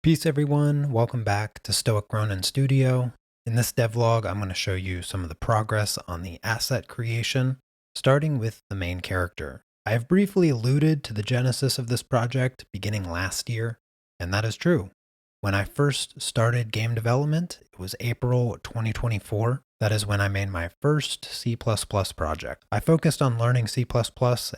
Peace everyone, welcome back to Stoic Ronin Studio. In this devlog, I'm going to show you some of the progress on the asset creation, starting with the main character. I have briefly alluded to the genesis of this project beginning last year, and that is true. When I first started game development, it was April 2024. That is when I made my first C++ project. I focused on learning C++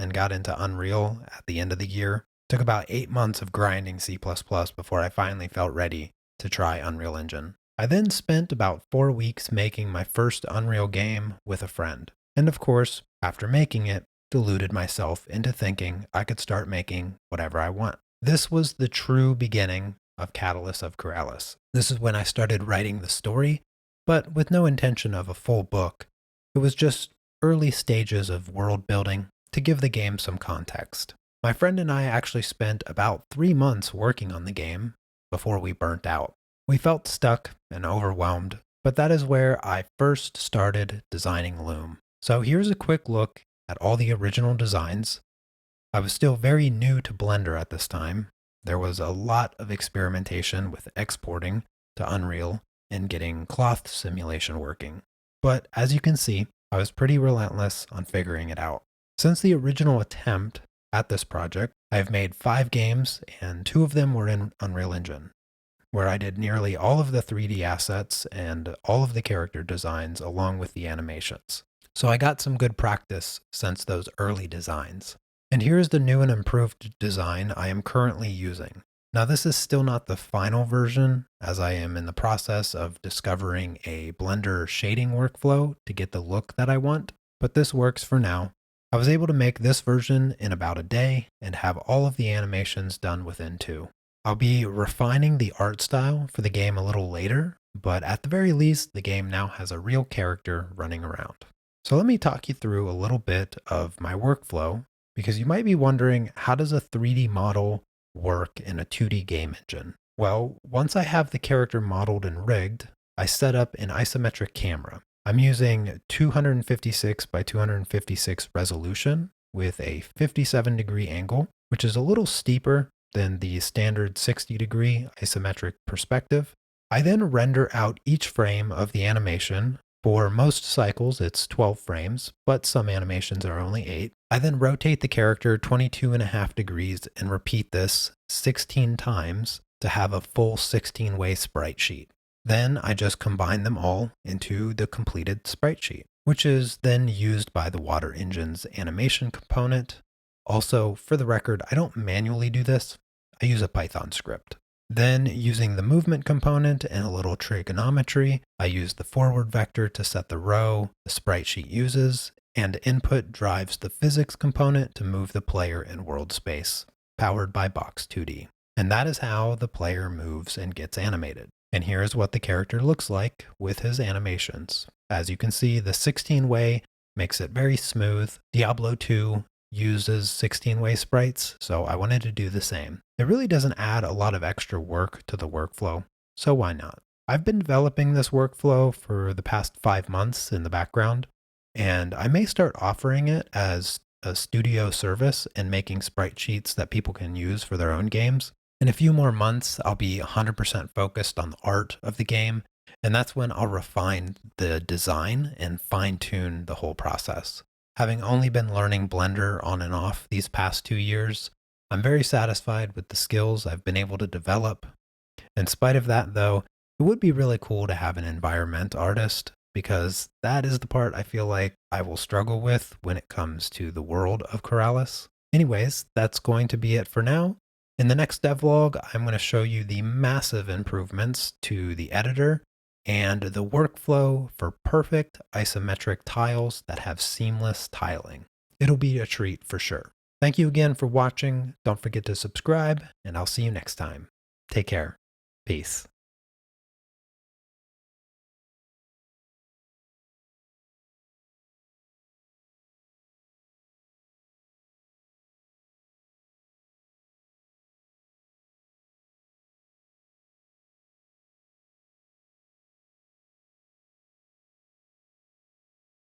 and got into Unreal at the end of the year. Took about 8 months of grinding C++ before I finally felt ready to try Unreal Engine. I then spent about 4 weeks making my first Unreal game with a friend. And of course, after making it, deluded myself into thinking I could start making whatever I want. This was the true beginning of Catalyst of Quoralis. This is when I started writing the story, but with no intention of a full book. It was just early stages of world building to give the game some context. My friend and I actually spent about 3 months working on the game before we burnt out. We felt stuck and overwhelmed, but that is where I first started designing Loom. So here's a quick look at all the original designs. I was still very new to Blender at this time. There was a lot of experimentation with exporting to Unreal and getting cloth simulation working. But as you can see, I was pretty relentless on figuring it out. Since the original attempt at this project, I have made 5 games, and 2 of them were in Unreal Engine, where I did nearly all of the 3D assets and all of the character designs along with the animations. So I got some good practice since those early designs. And here's the new and improved design I am currently using. Now this is still not the final version, as I am in the process of discovering a Blender shading workflow to get the look that I want, but this works for now. I was able to make this version in about a day and have all of the animations done within 2. I'll be refining the art style for the game a little later, but at the very least, the game now has a real character running around. So let me talk you through a little bit of my workflow, because you might be wondering, how does a 3D model work in a 2D game engine? Well, once I have the character modeled and rigged, I set up an isometric camera. I'm using 256 by 256 resolution with a 57-degree angle, which is a little steeper than the standard 60-degree isometric perspective. I then render out each frame of the animation. For most cycles, it's 12 frames, but some animations are only 8. I then rotate the character 22.5 degrees and repeat this 16 times to have a full 16-way sprite sheet. Then I just combine them all into the completed sprite sheet, which is then used by the water engine's animation component. Also, for the record, I don't manually do this. I use a Python script. Then, using the movement component and a little trigonometry, I use the forward vector to set the row the sprite sheet uses, and input drives the physics component to move the player in world space, powered by Box 2D. And that is how the player moves and gets animated. And here's what the character looks like with his animations. As you can see, the 16-way makes it very smooth. Diablo 2 uses 16-way sprites, so I wanted to do the same. It really doesn't add a lot of extra work to the workflow, so why not? I've been developing this workflow for the past 5 months in the background, and I may start offering it as a studio service and making sprite sheets that people can use for their own games. In a few more months, I'll be 100% focused on the art of the game, and that's when I'll refine the design and fine-tune the whole process. Having only been learning Blender on and off these past 2 years, I'm very satisfied with the skills I've been able to develop. In spite of that, though, it would be really cool to have an environment artist, because that is the part I feel like I will struggle with when it comes to the world of Quoralis. Anyways, that's going to be it for now. In the next devlog, I'm going to show you the massive improvements to the editor and the workflow for perfect isometric tiles that have seamless tiling. It'll be a treat for sure. Thank you again for watching. Don't forget to subscribe, and I'll see you next time. Take care. Peace.